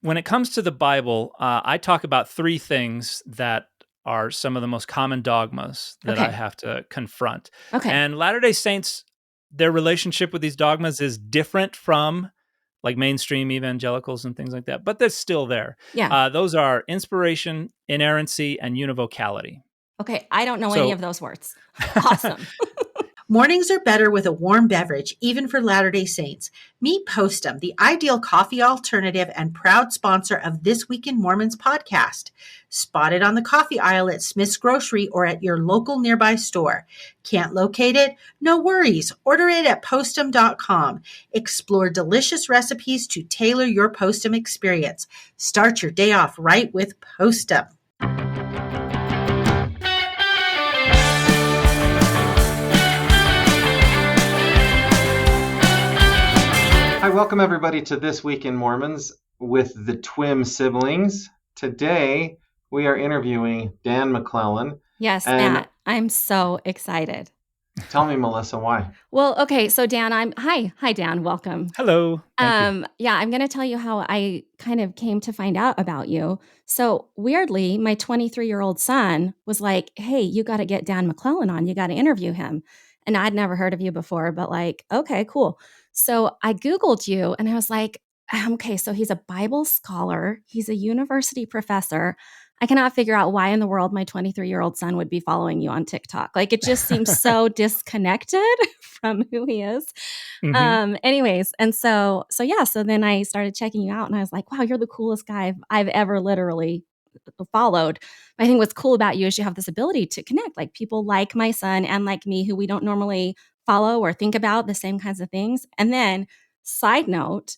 when it comes to the Bible, I talk about three things that are some of the most common dogmas that I Okay. have to confront. Okay. And Latter-day Saints, their relationship with these dogmas is different from like mainstream evangelicals and things like that, but they're still there. Yeah. Those are inspiration, inerrancy, and univocality. Okay. I don't know any So of those words. Awesome. Mornings are better with a warm beverage, even for Latter-day Saints. Meet Postum, the ideal coffee alternative and proud sponsor of This Week in Mormons podcast. Spotted on the coffee aisle at Smith's Grocery or at your local nearby store. Can't locate it? No worries. Order it at postum.com. Explore delicious recipes to tailor your Postum experience. Start your day off right with Postum. Hi, welcome everybody to This Week in Mormons with the Twim siblings. Today, we are interviewing Dan McClellan. Yes, And Matt. I'm so excited. tell me, Melissa, why? Well, okay. So Dan, hi, Dan. Welcome. hello. Thank you. Yeah, I'm going to tell you how I kind of came to find out about you. So weirdly, my 23-year-old son was like, "Hey, you got to get Dan McClellan on. You got to interview him." And I'd never heard of you before, but like, okay, cool. So I Googled you and I was like, okay, so he's a Bible scholar. He's a university professor. I cannot figure out why in the world my 23-year-old son would be following you on TikTok. Like it just seems so disconnected from who he is. Anyways, and so yeah, so then I started checking you out and I was like, wow, you're the coolest guy I've ever literally followed. I think what's cool about you is you have this ability to connect, like people like my son and like me who we don't normally follow or think about the same kinds of things. And then side note,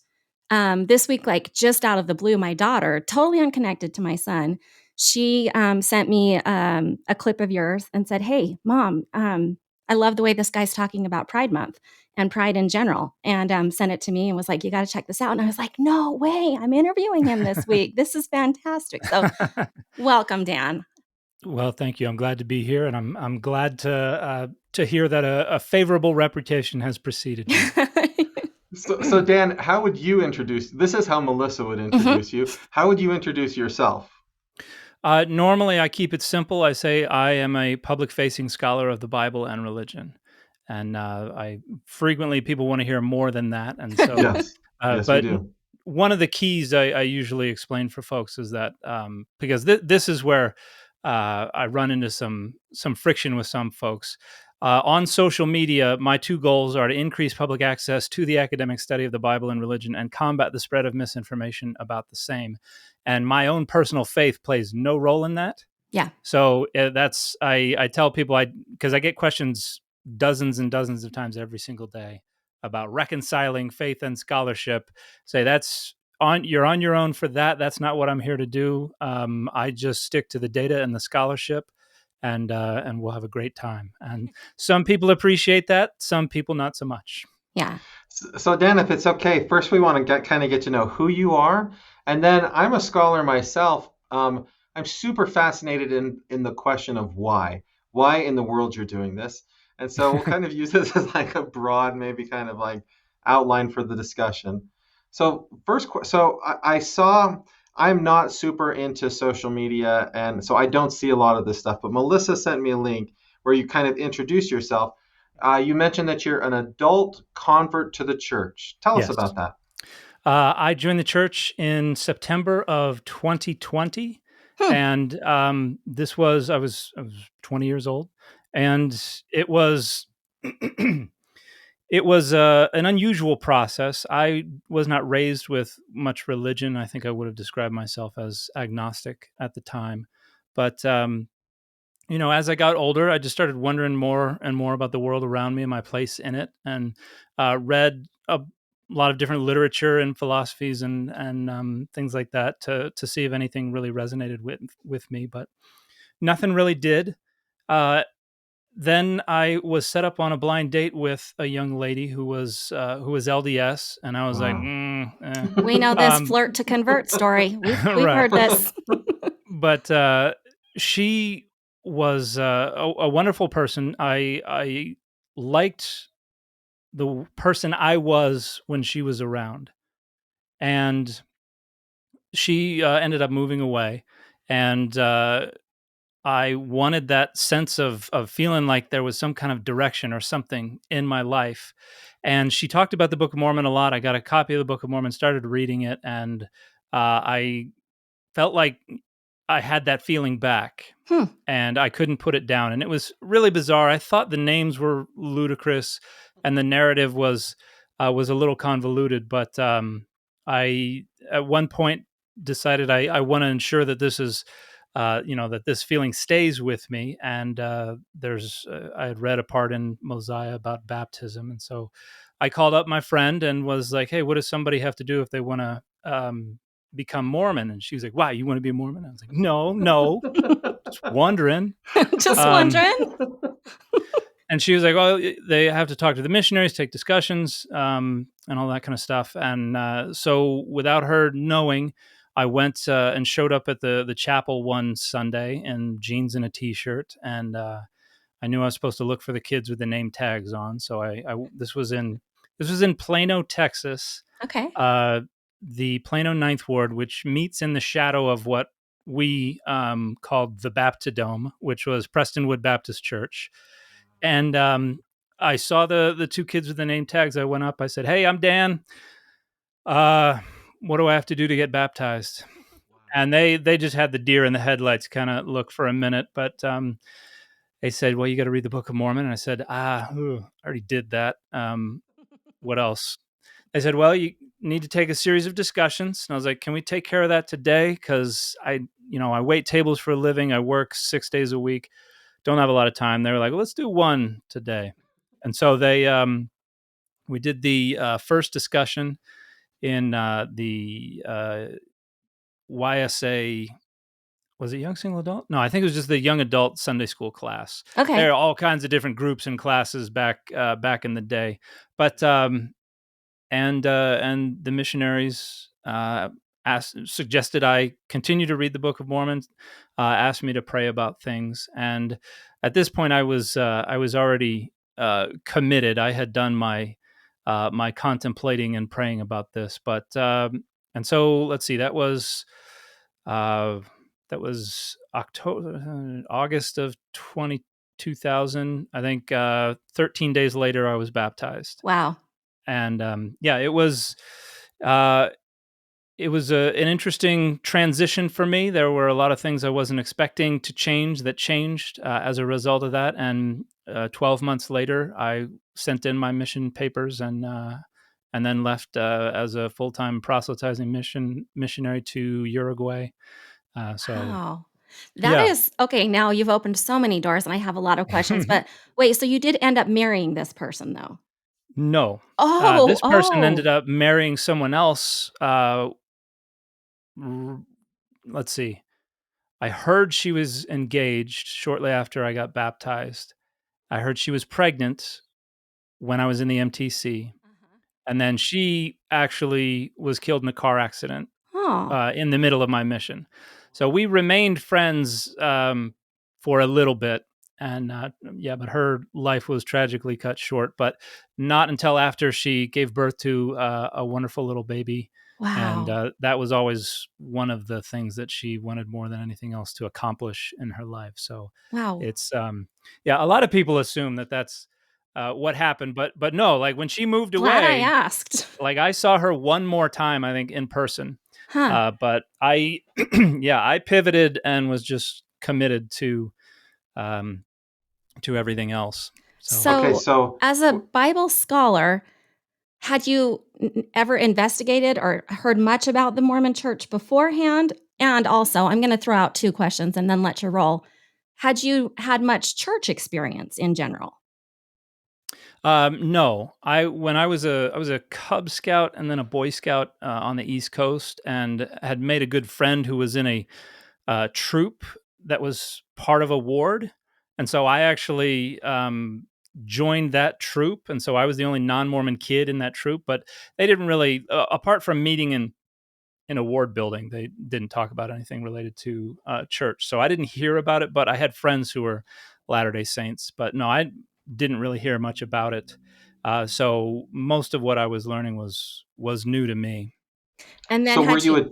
this week, like just out of the blue, my daughter, totally unconnected to my son, she sent me a clip of yours and said, "Hey, Mom, I love the way this guy's talking about Pride Month and Pride in general," and sent it to me and was like, "You got to check this out." And I was like, "No way! I'm interviewing him this week. This is fantastic." So, welcome, Dan. Well, thank you. I'm glad to be here, and I'm glad to hear that a favorable reputation has preceded me. So Dan, how would you introduce? This is how Melissa would introduce you. How would you introduce yourself? Normally, I keep it simple. I say I am a public-facing scholar of the Bible and religion, and I frequently people want to hear more than that, and so Yes, but we do. one of the keys I usually explain for folks is that because this is where I run into some friction with some folks. On social media, my two goals are to increase public access to the academic study of the Bible and religion and combat the spread of misinformation about the same. And my own personal faith plays no role in that. Yeah. So that's, I tell people, because I get questions dozens and dozens of times every single day about reconciling faith and scholarship. Say you're on your own for that. That's not what I'm here to do. I just stick to the data and the scholarship, and we'll have a great time. And some people appreciate that. Some people not so much. Yeah. So Dan, if it's okay, first we want to get to know who you are, and then I'm a scholar myself. I'm super fascinated in the question of why in the world you're doing this, and so we'll kind of use this as like a broad, maybe kind of like outline for the discussion. So I saw. I'm not super into social media, and so I don't see a lot of this stuff. But Melissa sent me a link where you kind of introduce yourself. You mentioned that you're an adult convert to the church. Tell us about that. I joined the church in September of 2020, and I was 20 years old, and it was it was an unusual process. I was not raised with much religion. I think I would have described myself as agnostic at the time, but as I got older, I just started wondering more and more about the world around me and my place in it, and read a lot of different literature and philosophies and things like that to see if anything really resonated with me. But nothing really did. Then I was set up on a blind date with a young lady who was LDS, and I was like, We know this flirt to convert story. We've heard this. But she was a wonderful person. I liked the person I was when she was around, and she ended up moving away, and I wanted that sense of feeling like there was some kind of direction or something in my life. And she talked about the Book of Mormon a lot. I got a copy of the Book of Mormon, started reading it, and I felt like I had that feeling back, Hmm. and I couldn't put it down. And it was really bizarre. I thought the names were ludicrous, and the narrative was a little convoluted. But I at one point decided I want to ensure that this is. That this feeling stays with me. And I had read a part in Mosiah about baptism. And so I called up my friend and was like, hey, what does somebody have to do if they want to become Mormon? And she was like, wow, you want to be a Mormon? I was like, no, just wondering. Just Um, wondering. and she was like, well, they have to talk to the missionaries, take discussions, and all that kind of stuff. And so without her knowing, I went and showed up at the chapel one Sunday in jeans and a t-shirt. And I knew I was supposed to look for the kids with the name tags on. So this was in Plano, Texas, Okay. uh, the Plano Ninth Ward, which meets in the shadow of what we called the Baptidome, which was Prestonwood Baptist Church. And I saw the two kids with the name tags. I went up. I said, "Hey, I'm Dan. Uh, what do I have to do to get baptized?" And they just had the deer in the headlights kind of look for a minute, but they said, "Well, you got to read the Book of Mormon." And I said, I already did that. What else?" They said, "Well, you need to take a series of discussions." And I was like, "Can we take care of that today? Because I wait tables for a living. I work 6 days a week. Don't have a lot of time." They were like, well, "Let's do one today." And so we did the first discussion in the YSA. Was it young single adult? No, I think it was just the young adult Sunday school class. Okay. There are all kinds of different groups and classes back in the day, but and the missionaries suggested I continue to read the Book of Mormon, asked me to pray about things, and at this point I was already committed. I had done my contemplating and praying about this, but and so let's see, uh, that was August of 2000. I think 13 days later I was baptized. Wow. And yeah, uh, an interesting transition for me. There were a lot of things I wasn't expecting to change that changed as a result of that. And 12 months later, I sent in my mission papers and then left as a full time proselytizing missionary to Uruguay. So Wow. That yeah, is okay. Now you've opened so many doors, and I have a lot of questions. But wait, so you did end up marrying this person, though? no, Oh, this person ended oh. up marrying someone else. R- let's see. I heard she was engaged shortly after I got baptized. I heard she was pregnant when I was in the MTC. Uh-huh. And then she actually was killed in a car accident Oh, in the middle of my mission. So we remained friends for a little bit. And yeah, but her life was tragically cut short, but not until after she gave birth to a wonderful little baby. And wow. that was always one of the things that she wanted more than anything else to accomplish in her life. So Wow. it's, yeah, a lot of people assume that that's what happened, but no, like when she moved Glad I away, asked. like I saw her one more time, I think, in person. Huh. But I, yeah, I pivoted and was just committed um, to everything else. So Okay, So, so as a Bible scholar, had you ever investigated or heard much about the Mormon church beforehand? And also, I'm going to throw out two questions and then let you roll. Had you had much church experience in general? no, when I was a Cub Scout and then a Boy Scout on the East Coast, and had made a good friend who was in a troop that was part of a ward, and so I actually joined that troop, and so I was the only non-Mormon kid in that troop. But they didn't really, apart from meeting in a ward building, they didn't talk about anything related to church. So I didn't hear about it, but I had friends who were Latter Day Saints. But no, I didn't really hear much about it. So most of what I was learning was new to me. And then so were had you you a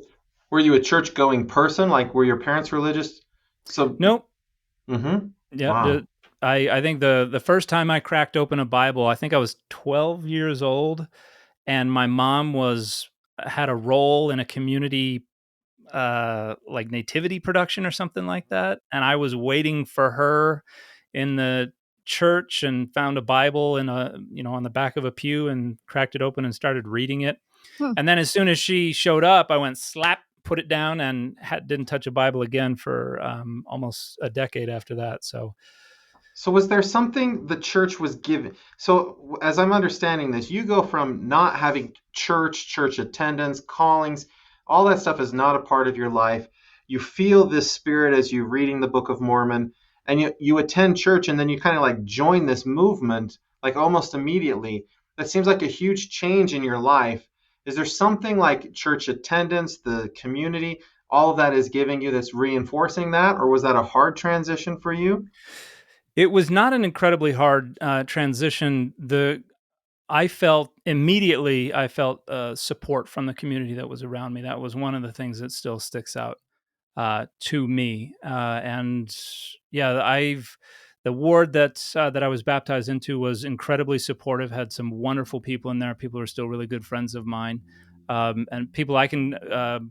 Were you a church going person? Like, were your parents religious? So, Nope. mm-hmm. Yeah. Wow. I think the first time I cracked open a Bible, I think I was 12 years old, and my mom had a role in a community like nativity production or something like that, and I was waiting for her in the church and found a Bible in a on the back of a pew and cracked it open and started reading it. Hmm. And then as soon as she showed up, I went slap, put it down, and didn't touch a Bible again for almost a decade after that. So So was there something the church was giving? So as I'm understanding this, you go from not having church attendance, callings, all that stuff is not a part of your life. You feel this spirit as you're reading the Book of Mormon, and you attend church, and then you kind of like join this movement like almost immediately. That seems like a huge change in your life. Is there something like church attendance, the community, all of that is giving you that's reinforcing that, or was that a hard transition for you? it was not an incredibly hard transition. I felt immediately, I felt support from the community that was around me. That was one of the things that still sticks out to me. And yeah, the ward that I was baptized into was incredibly supportive. Had some wonderful people in there. People who are still really good friends of mine, and people I can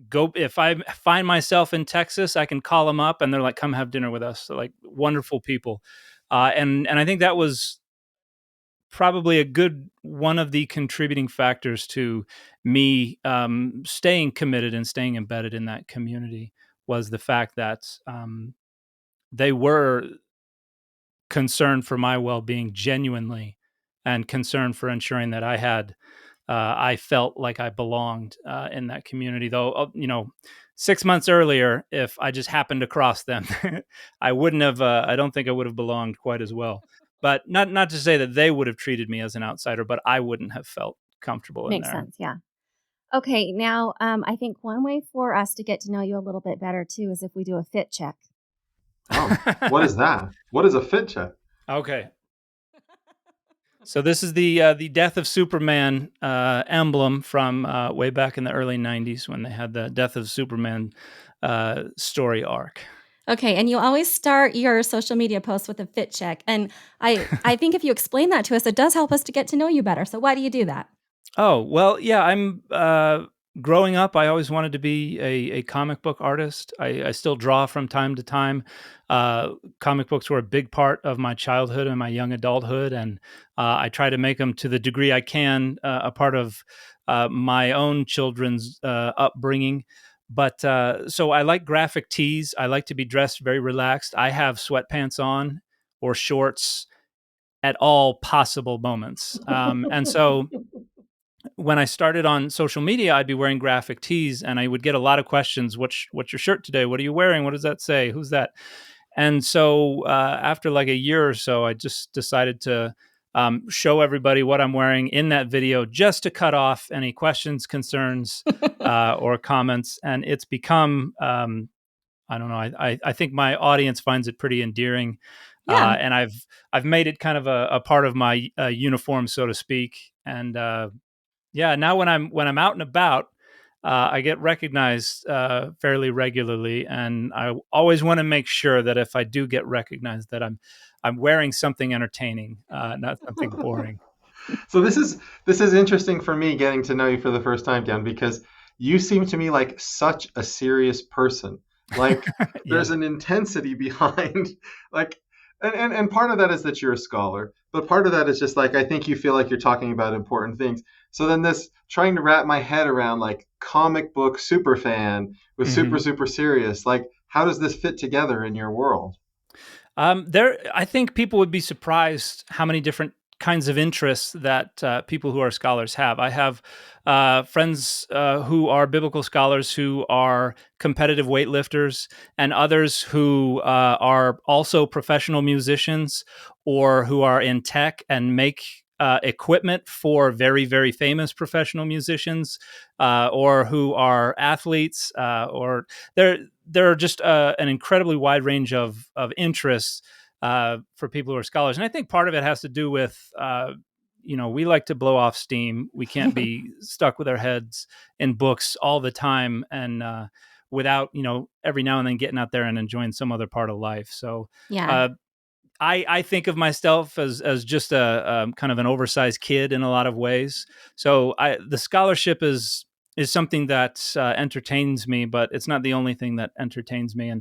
go if I find myself in Texas. I can call them up, and they're like, "Come have dinner with us." So, like wonderful people, and I think that was probably a good one of the contributing factors to me staying committed and staying embedded in that community was the fact that they were concerned for my well-being genuinely and concerned for ensuring that I felt like I belonged in that community. Though, 6 months earlier, if I just happened to cross them, I wouldn't have. I don't think I would have belonged quite as well. But not to say that they would have treated me as an outsider, but I wouldn't have felt comfortable in Makes there. sense. Yeah. Okay. Now, I think one way for us to get to know you a little bit better too is if we do a fit check. Oh, what is that? What is a fit check? Okay. So this is the Death of Superman emblem from way back in the early '90s when they had the Death of Superman story arc. Okay, and you always start your social media posts with a fit check, and I think if you explain that to us, it does help us to get to know you better. So why do you do that? Oh, well, yeah, I'm growing up, I always wanted to be a comic book artist. I still draw from time to time. Comic books were a big part of my childhood and my young adulthood, and I try to make them to the degree I can a part of my own children's upbringing. But so I like graphic tees. I like to be dressed very relaxed. I have sweatpants on or shorts at all possible moments. And so when I started on social media, I'd be wearing graphic tees, and I would get a lot of questions. What's your shirt today? What are you wearing? What does that say? Who's that? And so after like a year or so, I just decided to show everybody what I'm wearing in that video, just to cut off any questions, concerns, or comments. And it's become I don't know. I think my audience finds it pretty endearing, Yeah. and I've made it kind of a part of my uniform, so to speak. And yeah, now when I'm out and about, I get recognized fairly regularly, and I always want to make sure that if I do get recognized, that I'm wearing something entertaining, not something boring. So this is interesting for me getting to know you for the first time, Dan, because you seem to me like such a serious person. Like there's Yes. an intensity behind like and part of that is that you're a scholar, but part of that is just like I think you feel like you're talking about important things. So then this trying to wrap my head around like comic book super fan with super Hmm. super serious, like how does this fit together in your world? I think people would be surprised how many different kinds of interests that people who are scholars have. I have friends who are biblical scholars who are competitive weightlifters, and others who are also professional musicians or who are in tech and make equipment for very, very famous professional musicians, or who are athletes, or there are just an incredibly wide range of interests for people who are scholars, and I think part of it has to do with we like to blow off steam. We can't be stuck with our heads in books all the time, and without every now and then getting out there and enjoying some other part of life. So Yeah. uh, I think of myself as just a kind of an oversized kid in a lot of ways. So the scholarship is something that entertains me, but it's not the only thing that entertains me.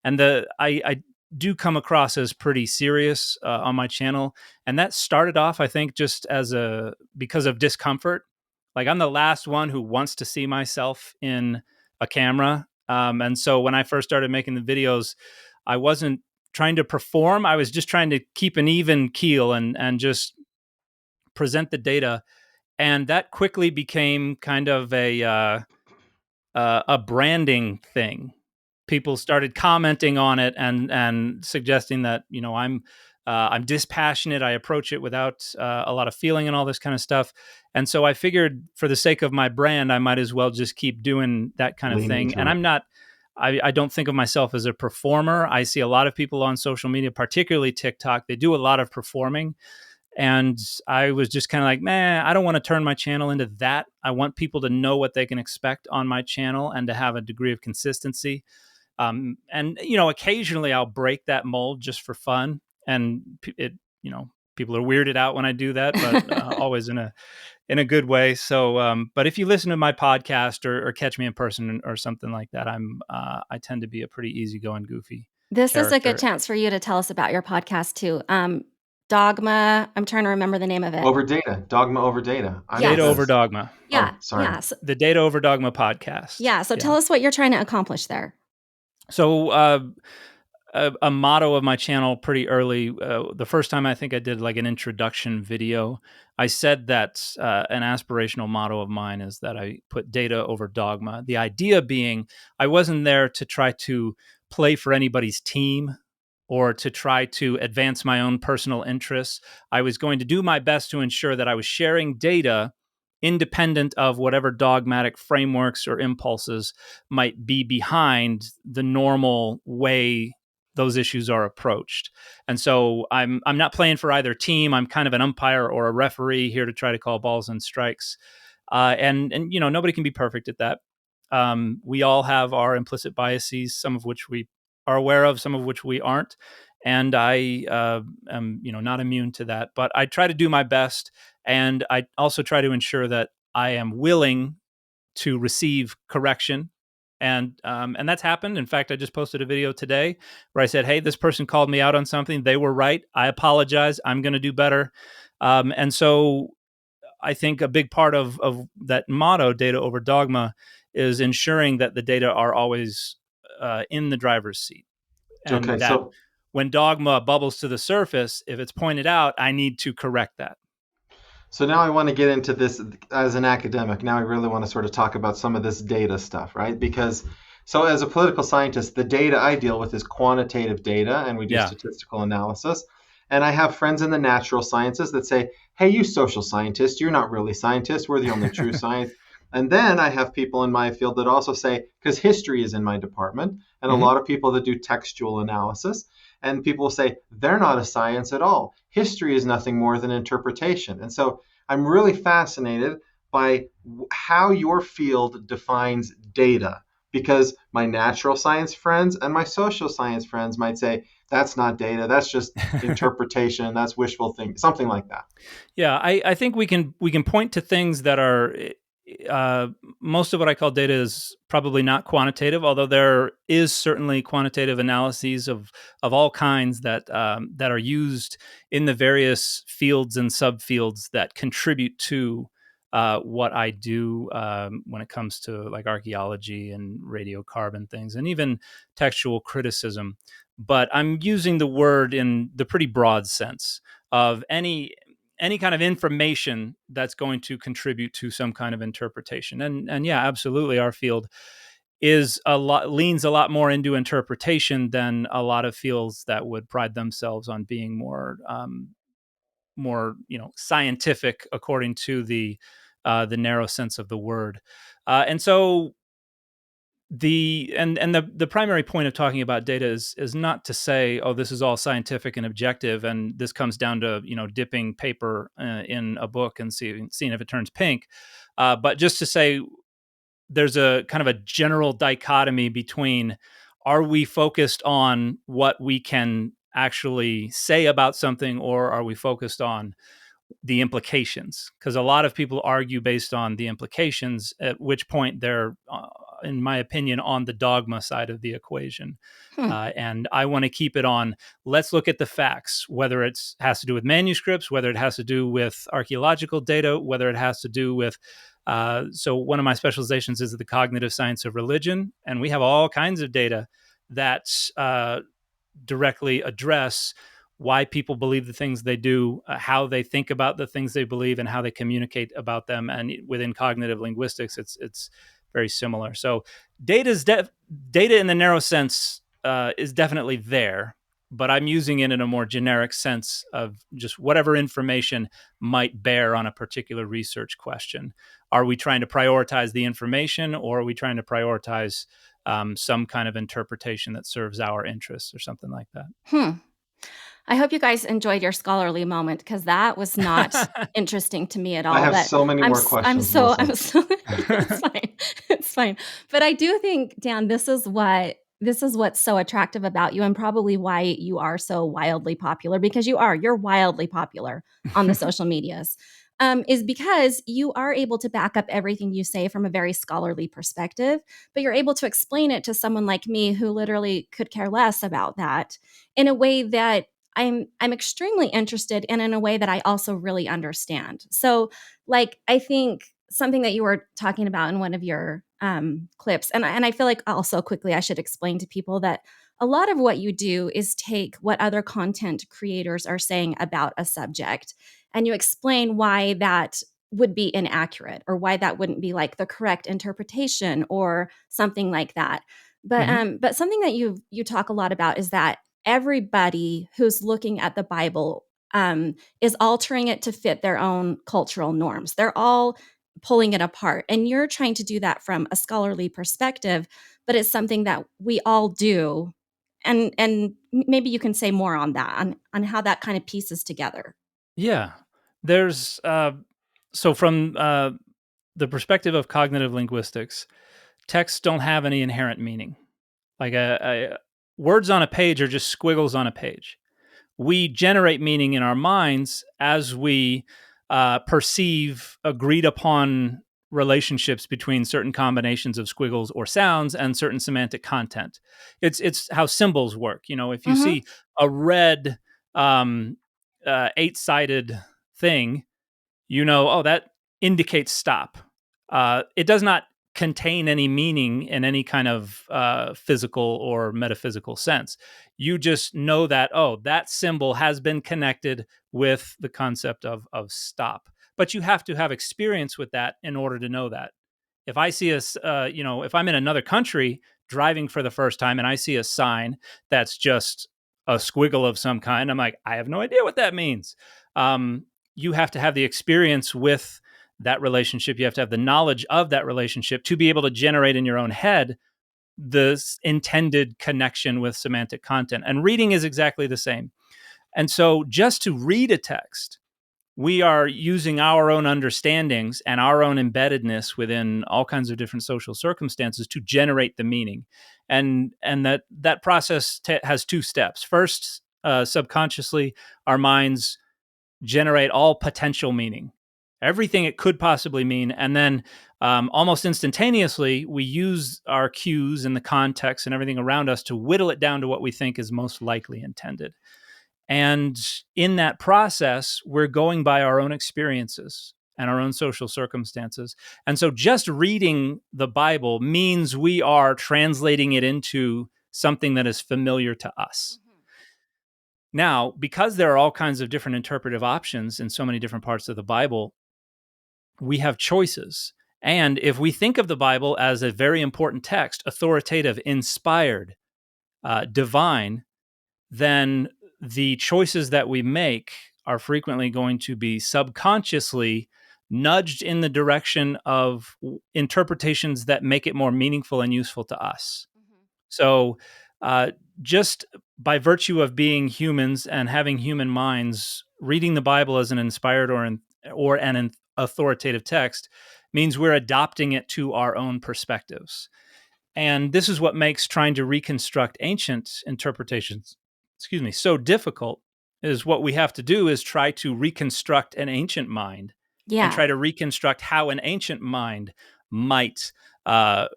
And I do come across as pretty serious on my channel, and that started off, I think, just because of discomfort. Like, I'm the last one who wants to see myself in a camera, and so when I first started making the videos, I wasn't trying to perform. I was just trying to keep an even keel and just present the data. And that quickly became kind of a branding thing. People started commenting on it and suggesting that I'm dispassionate. I approach it without a lot of feeling and all this kind of stuff. And so I figured, for the sake of my brand, I might as well just keep doing that kind of Lean thing. into And it. I don't think of myself as a performer. I see a lot of people on social media, particularly TikTok. They do a lot of performing. And I was just kind of like, man, I don't want to turn my channel into that. I want people to know what they can expect on my channel and to have a degree of consistency. And occasionally I'll break that mold just for fun. And people are weirded out when I do that, but always in a good way. So, but if you listen to my podcast or catch me in person or something like that, I tend to be a pretty easygoing, goofy This is a good character. chance for you to tell us about your podcast too. Dogma, I'm trying to remember the name of it. Over data, dogma over data. I Data love Yes. over this. dogma. Yeah. Oh, sorry. Yeah. So, The Data Over Dogma podcast. yeah. So Yeah. tell us what you're trying to accomplish there. So a motto of my channel pretty early, the first time I think I did like an introduction video, I said that an aspirational motto of mine is that I put data over dogma. The idea being, I wasn't there to try to play for anybody's team or to try to advance my own personal interests. I was going to do my best to ensure that I was sharing data independent of whatever dogmatic frameworks or impulses might be behind the normal way those issues are approached. And so I'm not playing for either team. I'm kind of an umpire or a referee here to try to call balls and strikes. And nobody can be perfect at that. We all have our implicit biases, some of which we are aware of, some of which we aren't. And I am not immune to that. But I try to do my best, and I also try to ensure that I am willing to receive correction. And that's happened. In fact, I just posted a video today where I said, "Hey, this person called me out on something. They were right. I apologize. I'm going to do better." And so I think a big part of that motto, data over dogma, is ensuring that the data are always in the driver's seat, and Okay, that so when dogma bubbles to the surface, if it's pointed out, I need to correct that. now I want to get into this as an academic. Now I really want to sort of talk about some of this data stuff, right? Because so as a political scientist, the data I deal with is quantitative data, and we do Yeah. statistical analysis. And I have friends in the natural sciences that say, "Hey, you social scientists, you're not really scientists. We're the only true science." And then I have people in my field that also say, because history is in my department, and a Mhm. lot of people that do textual analysis, and people will say they're not a science at all. History is nothing more than interpretation. And so I'm really fascinated by how your field defines data, because my natural science friends and my social science friends might say that's not data, that's just interpretation, that's wishful thinking, something like that. Yeah, I think we can point to things that are uh, most of what I call data is probably not quantitative, although there is certainly quantitative analyses of all kinds that are used in the various fields and subfields that contribute to what I do when it comes to like archaeology and radiocarbon things, and even textual criticism. But I'm using the word in the pretty broad sense of any kind of information that's going to contribute to some kind of interpretation. And yeah, absolutely, our field leans a lot more into interpretation than a lot of fields that would pride themselves on being more scientific according to the narrow sense of the word. And so The primary point of talking about data is not to say, oh, this is all scientific and objective, and this comes down to dipping paper in a book and seeing if it turns pink, but just to say there's a kind of a general dichotomy between, are we focused on what we can actually say about something, or are we focused on the implications? Because a lot of people argue based on the implications, at which point they're, in my opinion, on the dogma side of the equation. And I want to keep it on, let's look at the facts, whether it has to do with manuscripts, whether it has to do with archaeological data, whether it has to do with, so one of my specializations is the cognitive science of religion, and we have all kinds of data that directly address why people believe the things they do, how they think about the things they believe, and how they communicate about them. And within cognitive linguistics, it's very similar. So data in the narrow sense is definitely there, but I'm using it in a more generic sense of just whatever information might bear on a particular research question. Are we trying to prioritize the information, or are we trying to prioritize some kind of interpretation that serves our interests or something like that? I hope you guys enjoyed your scholarly moment, because that was not interesting to me at I all. have But so many more questions, Melissa. I'm so it's fine. It's fine. But I do think, Dan, this is what's so attractive about you, and probably why you are so wildly popular, because you're wildly popular on the social medias. Is because you are able to back up everything you say from a very scholarly perspective, but you're able to explain it to someone like me who literally could care less about that, in a way that I'm extremely interested in a way that I also really understand. So, like, I think something that you were talking about in one of your clips, and I feel like also quickly I should explain to people that a lot of what you do is take what other content creators are saying about a subject, and you explain why that would be inaccurate, or why that wouldn't be like the correct interpretation or something like that. But something that you talk a lot about is that everybody who's looking at the Bible is altering it to fit their own cultural norms. They're all pulling it apart. And you're trying to do that from a scholarly perspective, but it's something that we all do. And maybe you can say more on that, on how that kind of pieces together. Yeah. There's so from the perspective of cognitive linguistics, texts don't have any inherent meaning. Like words on a page are just squiggles on a page. We generate meaning in our minds as we perceive agreed upon relationships between certain combinations of squiggles or sounds and certain semantic content. It's how symbols work. If you Mm-hmm. see a red eight-sided thing, oh, that indicates stop. It does not contain any meaning in any kind of physical or metaphysical sense. You just know that, oh, that symbol has been connected with the concept of stop. But you have to have experience with that in order to know that. If I see if I'm in another country driving for the first time and I see a sign that's just a squiggle of some kind, I'm like, I have no idea what that means. You have to have the experience with that relationship. You have to have the knowledge of that relationship to be able to generate in your own head the intended connection with semantic content. And reading is exactly the same. And so just to read a text, we are using our own understandings and our own embeddedness within all kinds of different social circumstances to generate the meaning. And that process has two steps. First, subconsciously, our minds generate all potential meaning, everything it could possibly mean. And then almost instantaneously, we use our cues and the context and everything around us to whittle it down to what we think is most likely intended. And in that process, we're going by our own experiences and our own social circumstances. And so just reading the Bible means we are translating it into something that is familiar to us. Now, because there are all kinds of different interpretive options in so many different parts of the Bible, we have choices. And if we think of the Bible as a very important text, authoritative, inspired, divine, then the choices that we make are frequently going to be subconsciously nudged in the direction of interpretations that make it more meaningful and useful to us. So, just by virtue of being humans and having human minds, reading the Bible as an inspired or an authoritative text means we're adopting it to our own perspectives. And this is what makes trying to reconstruct ancient interpretations, so difficult. Is what we have to do is try to reconstruct an ancient mind and Yeah. try to reconstruct how an ancient mind might uh,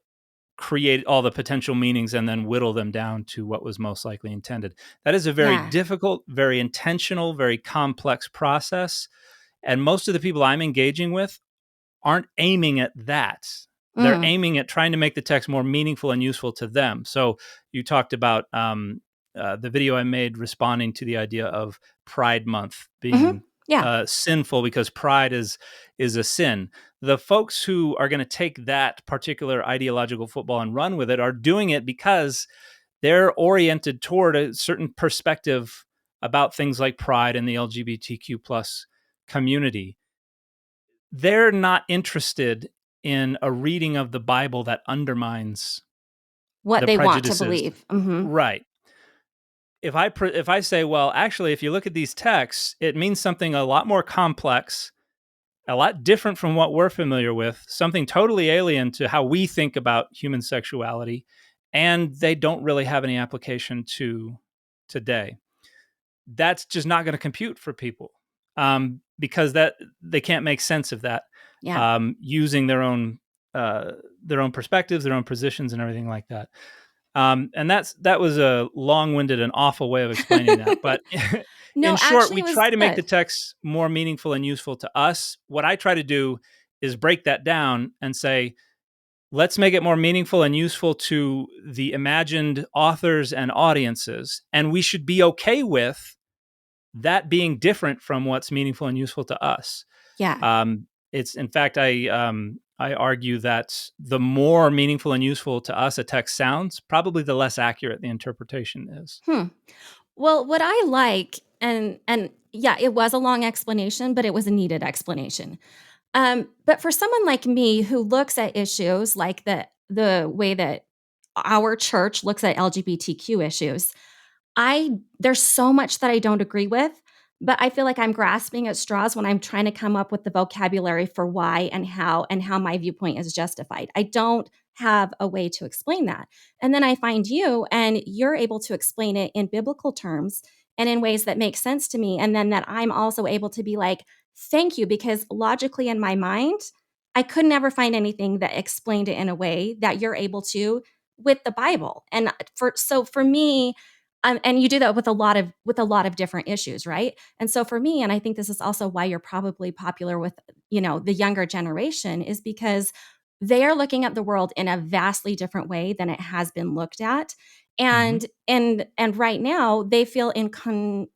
create all the potential meanings and then whittle them down to what was most likely intended. That is a very Yeah. difficult, very intentional, very complex process. And most of the people I'm engaging with aren't aiming at that. They're Mm. aiming at trying to make the text more meaningful and useful to them. So you talked about the video I made responding to the idea of Pride Month being Yeah. sinful because pride is a sin. The folks who are going to take that particular ideological football and run with it are doing it because they're oriented toward a certain perspective about things like pride and the LGBTQ plus community. They're not interested in a reading of the Bible that undermines What the they want to prejudices. believe. Mm-hmm. Right. If I say, well, actually, if you look at these texts, it means something a lot more complex, a lot different from what we're familiar with, something totally alien to how we think about human sexuality, and they don't really have any application to today. That's just not going to compute for people because that they can't make sense of that Yeah. using their own perspectives, their own positions, and everything like that. And that was a long-winded and awful way of explaining that. But in No, short, actually, we it was try to make the good. text more meaningful and useful to us. What I try to do is break that down and say, let's make it more meaningful and useful to the imagined authors and audiences. And we should be okay with that being different from what's meaningful and useful to us. Yeah. It's in fact, I argue that the more meaningful and useful to us a text sounds, probably the less accurate the interpretation is. Well, what I like, and yeah, it was a long explanation, but it was a needed explanation. But for someone like me who looks at issues like the way that our church looks at LGBTQ issues, I there's so much that I don't agree with, but I feel like I'm grasping at straws when I'm trying to come up with the vocabulary for why and how my viewpoint is justified. I don't have a way to explain that. And then I find you and you're able to explain it in biblical terms and in ways that make sense to me and then that I'm also able to be like, "Thank you," because logically in my mind, I could never find anything that explained it in a way that you're able to with the Bible. And for me, and you do that with a lot of different issues, right? And so for me, and I think this is also why you're probably popular with the younger generation, is because they are looking at the world in a vastly different way than it has been looked at, Mm-hmm. and right now they feel in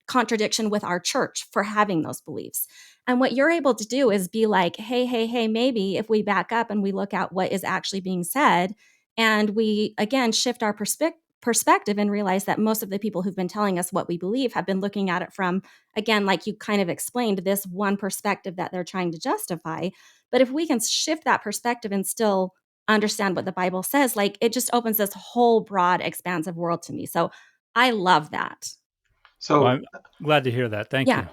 contradiction with our church for having those beliefs. And what you're able to do is be like, hey, maybe if we back up and we look at what is actually being said, and we again shift our perspective and realize that most of the people who've been telling us what we believe have been looking at it from, again, like you kind of explained, this one perspective that they're trying to justify. But if we can shift that perspective and still understand what the Bible says, like it just opens this whole broad, expansive world to me. So I love that. Well, So, I'm glad to hear that. Thank Yeah. you.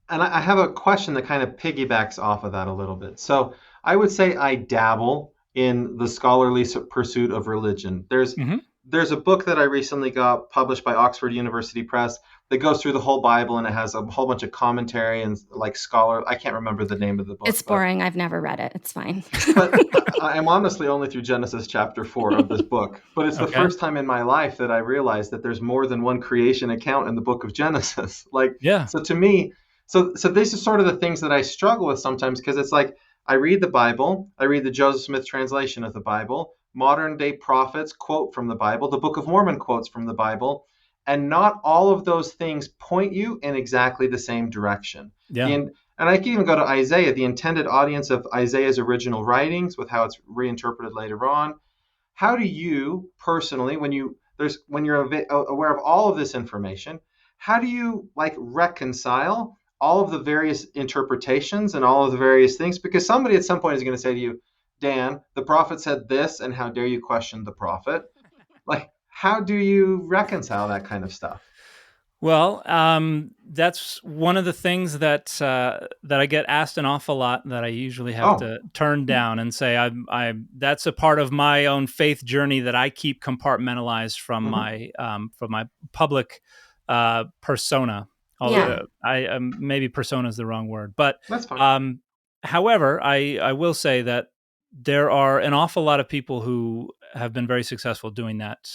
and I have a question that kind of piggybacks off of that a little bit. So, I would say I dabble in the scholarly pursuit of religion. Mm-hmm. There's a book that I recently got published by Oxford University Press that goes through the whole Bible, and it has a whole bunch of commentary and like scholar. I can't remember the name of the book, It's boring. I've never read it. It's fine. but I'm honestly only through Genesis chapter 4 of this book. But it's the Okay. first time in my life that I realized that there's more than one creation account in the book of Genesis. Like, Yeah. so to me, so these are sort of the things that I struggle with sometimes because it's like I read the Bible, I read the Joseph Smith translation of the Bible, modern day prophets quote from the Bible, the Book of Mormon quotes from the Bible, and not all of those things point you in exactly the same direction. The Yeah. and I can even go to Isaiah, the intended audience of Isaiah's original writings, with how it's reinterpreted later on. How do you personally, when you're aware of all of this information, how do you like reconcile all of the various interpretations and all of the various things, because somebody at some point is going to say to you, Dan, the prophet said this, and how dare you question the prophet? Like, how do you reconcile that kind of stuff? Well, that's one of the things that I get asked an awful lot that I usually have Oh, to turn down and say I'm that's a part of my own faith journey that I keep compartmentalized hmm, from my public persona. Yeah. Although I maybe persona is the wrong word, but that's fine. um, however, I will say that there are an awful lot of people who have been very successful doing that.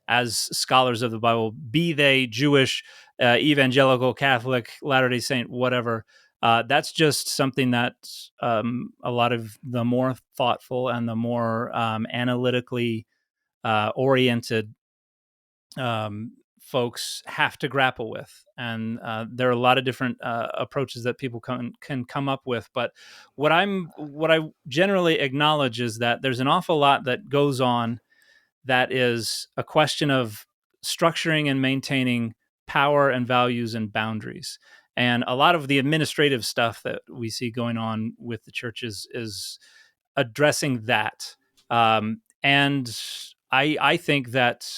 As scholars of the Bible, be they Jewish, evangelical, Catholic, Latter day Saint, whatever. That's just something that a lot of the more thoughtful and the more analytically oriented folks have to grapple with. And there are a lot of different approaches that people can come up with. But what I generally acknowledge is that there's an awful lot that goes on that is a question of structuring and maintaining power and values and boundaries. And a lot of the administrative stuff that we see going on with the churches is addressing that. And I think that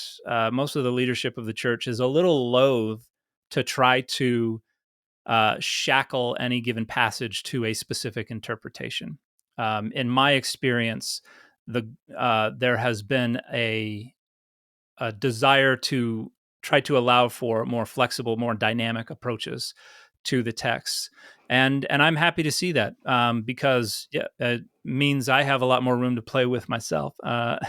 most of the leadership of the church is a little loath to try to shackle any given passage to a specific interpretation. In my experience, there has been a desire to try to allow for more flexible, more dynamic approaches to the text. And I'm happy to see that because yeah, it means I have a lot more room to play with myself. Yeah,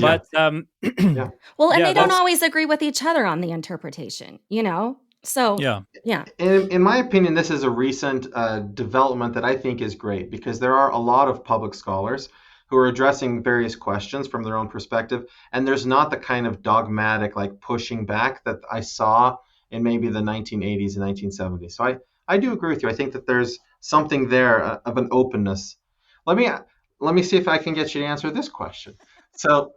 But yeah. Well, and yeah, they don't that's always agree with each other on the interpretation, you know? So, yeah, yeah. In my opinion, this is a recent development that I think is great because there are a lot of public scholars who are addressing various questions from their own perspective, and there's not the kind of dogmatic like pushing back that I saw in maybe the 1980s and 1970s. So I do agree with you. I think that there's something there of an openness. Let me let me see if I can get you to answer this question. So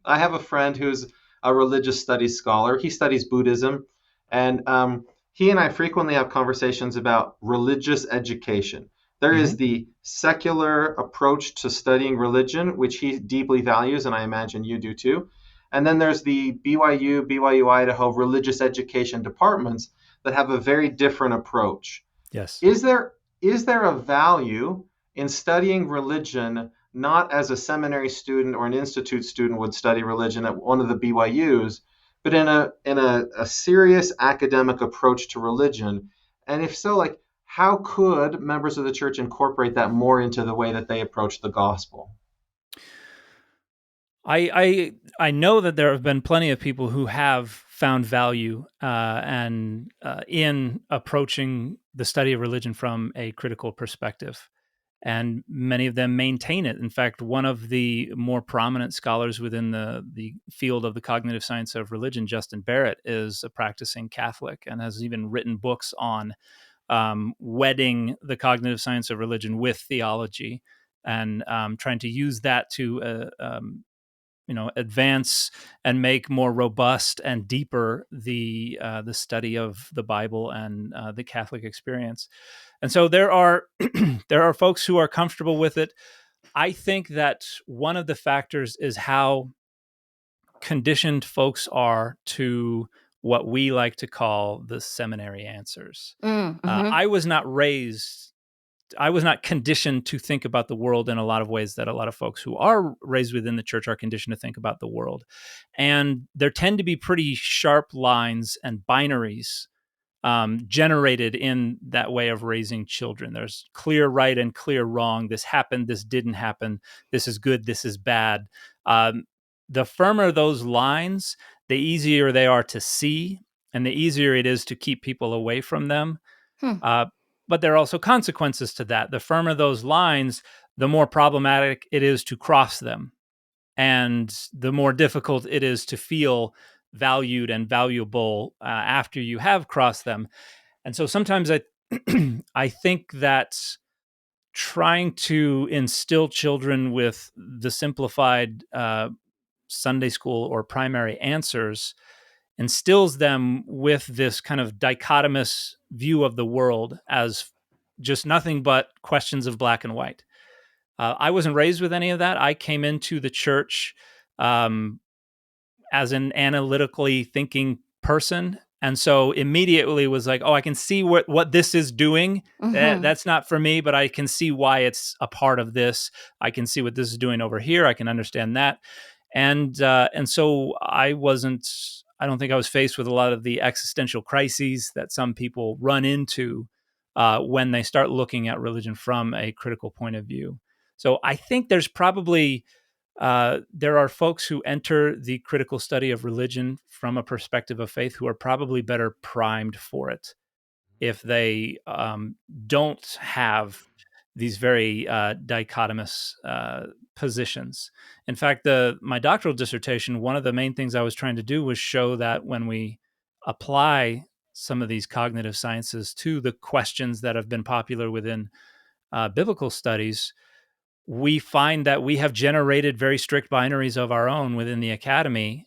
I have a friend who's a religious studies scholar. He studies Buddhism, and he and I frequently have conversations about religious education. There is mhm, the secular approach to studying religion, which he deeply values, and I imagine you do too. And then there's the BYU, BYU Idaho religious education departments that have a very different approach. yes. Is there a value in studying religion not as a seminary student or an institute student would study religion at one of the BYUs, but in a serious academic approach to religion? And if so, like how could members of the church incorporate that more into the way that they approach the gospel? I know that there have been plenty of people who have found value and in approaching the study of religion from a critical perspective, and many of them maintain it. In fact, one of the more prominent scholars within the field of the cognitive science of religion, Justin Barrett, is a practicing Catholic and has even written books on wedding the cognitive science of religion with theology and trying to use that to advance and make more robust and deeper the study of the Bible and the Catholic experience. And so there are there are folks who are comfortable with it. I think that one of the factors is how conditioned folks are to what we like to call the seminary answers. Mm-hmm. I was not conditioned to think about the world in a lot of ways that a lot of folks who are raised within the church are conditioned to think about the world. And there tend to be pretty sharp lines and binaries generated in that way of raising children. There's clear right and clear wrong. This happened, this didn't happen. This is good, this is bad. Um, the firmer those lines, the easier they are to see, and the easier it is to keep people away from them. Hmm. Uh, but there are also consequences to that. The firmer those lines, the more problematic it is to cross them, and the more difficult it is to feel valued and valuable after you have crossed them. And so sometimes I think that trying to instill children with the simplified Sunday school or primary answers instills them with this kind of dichotomous view of the world as just nothing but questions of black and white. I wasn't raised with any of that. I came into the church as an analytically thinking person. And so immediately was like, oh, I can see what this is doing. That's not for me, but I can see why it's a part of this. I can see what this is doing over here. I can understand that. And so I don't think I was faced with a lot of the existential crises that some people run into when they start looking at religion from a critical point of view. So I think there's probably there are folks who enter the critical study of religion from a perspective of faith who are probably better primed for it if they don't have these very dichotomous positions. In fact, my doctoral dissertation, one of the main things I was trying to do was show that when we apply some of these cognitive sciences to the questions that have been popular within biblical studies, we find that we have generated very strict binaries of our own within the academy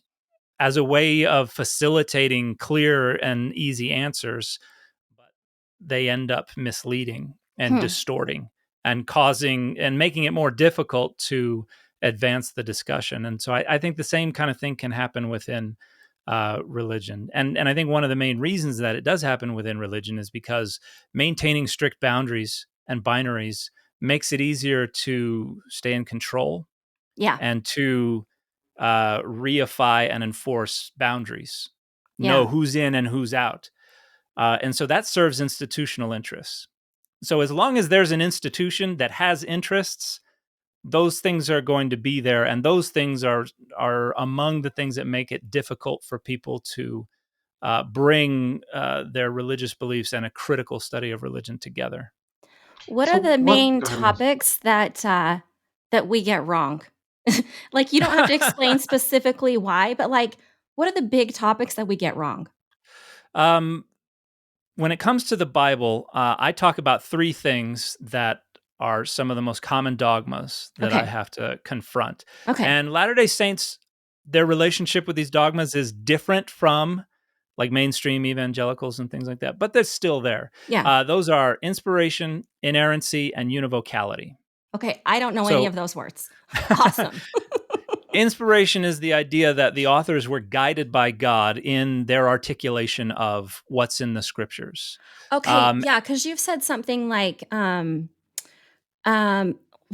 as a way of facilitating clear and easy answers, but they end up misleading and distorting and causing and making it more difficult to advance the discussion. And so I think the same kind of thing can happen within religion. And I think one of the main reasons that it does happen within religion is because maintaining strict boundaries and binaries makes it easier to stay in control and to reify and enforce boundaries, know who's in and who's out. And so that serves institutional interests. So as long as there's an institution that has interests, those things are going to be there. And those things are among the things that make it difficult for people to bring their religious beliefs and a critical study of religion together. What are the main topics that we get wrong? Like, you don't have to explain specifically why, but like, what are the big topics that we get wrong? When it comes to the Bible, I talk about three things that are some of the most common dogmas that I have to confront. And Latter-day Saints, their relationship with these dogmas is different from like mainstream evangelicals and things like that, but they're still there. Those are inspiration, inerrancy, and univocality. Okay, I don't know any of those words. Awesome. Inspiration is the idea that the authors were guided by God in their articulation of what's in the scriptures. Okay, because you've said something like, well,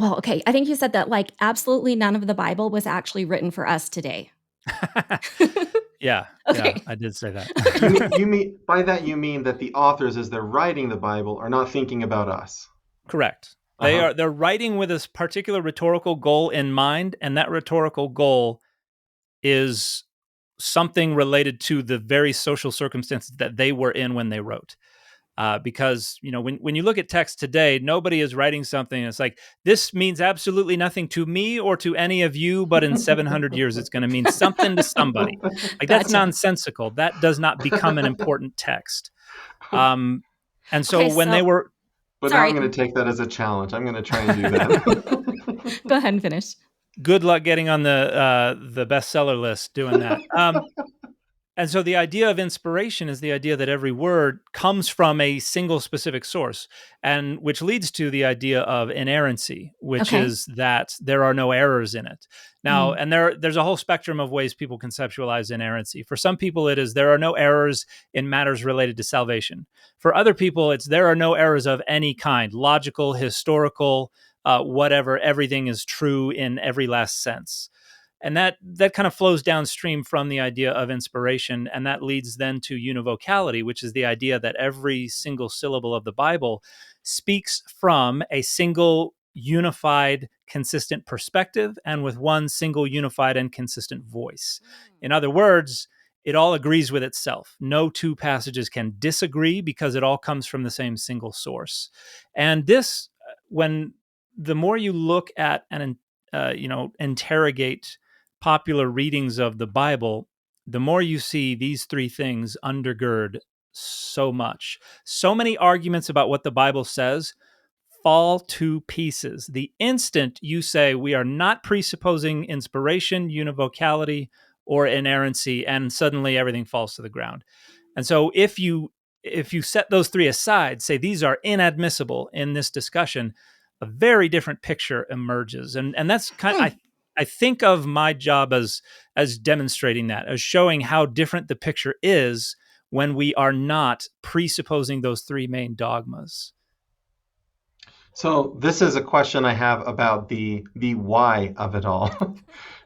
okay, I think you said that like absolutely none of the Bible was actually written for us today. Yeah, I did say that. You mean by that you mean that the authors, as they're writing the Bible, are not thinking about us? Correct. They're writing with this particular rhetorical goal in mind, and that rhetorical goal is something related to the very social circumstances that they were in when they wrote. Because when you look at text today, nobody is writing something. It's like, this means absolutely nothing to me or to any of you, but in 700 years, it's going to mean something to somebody. Like that's nonsensical. That does not become an important text. And so when they were. But now I'm going to take that as a challenge. I'm going to try and do that. Go ahead and finish. Good luck getting on the bestseller list doing that. And so the idea of inspiration is the idea that every word comes from a single specific source, and which leads to the idea of inerrancy, which is that there are no errors in it. Now, and there's a whole spectrum of ways people conceptualize inerrancy. For some people, it is there are no errors in matters related to salvation. For other people, it's there are no errors of any kind, logical, historical, whatever. Everything is true in every last sense. And that kind of flows downstream from the idea of inspiration, and that leads then to univocality, which is the idea that every single syllable of the Bible speaks from a single unified, consistent perspective and with one single unified and consistent voice. In other words, it all agrees with itself. No two passages can disagree because it all comes from the same single source. And this, when the more you look at and interrogate popular readings of the Bible, the more you see these three things undergird so much. So many arguments about what the Bible says fall to pieces. The instant you say we are not presupposing inspiration, univocality, or inerrancy, and suddenly everything falls to the ground. And so if you set those three aside, say these are inadmissible in this discussion, a very different picture emerges. And that's I think of my job as demonstrating that, as showing how different the picture is when we are not presupposing those three main dogmas. So this is a question I have about the why of it all.